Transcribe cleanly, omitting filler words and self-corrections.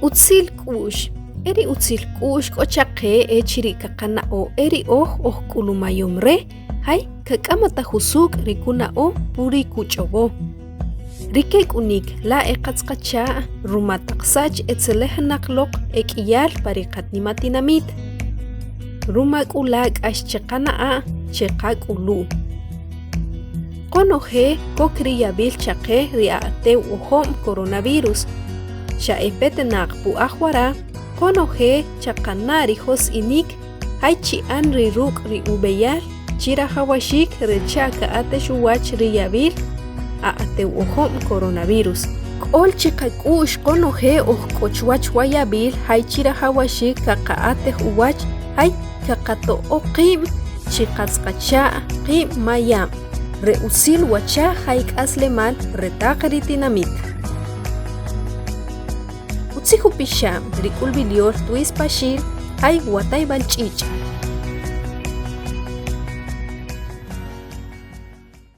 Utzil kush. Eri utzil kush kochaqe echiri kakana o eri kulumayomre. Hay kakamata husuk rikuna o puri kuchobo. Rikek unik la eqatzqacha rumataqsach etzelehnaklok ekiyal pariqatnimatinamit. Rumak ulak ashchaqana a cheqak ulu. Konoje kokriyabil chaqe riateu ohom coronavirus. Shaepetenak pu ahwara konoje chaqanari hos inik haichi anri ruk ri ubeyal chira hawashik rechaka ateshuwach riyabil ateu ohom coronavirus. Kol chikakush konoje kochwach wayabil haichira hawashik kakaate huwach hay kakato oqim chikatzqacha qim mayam reusil wacha haik aslemal retaqritinamit. Utzihu pisham rikul bilior tuis pashil hay watay balchich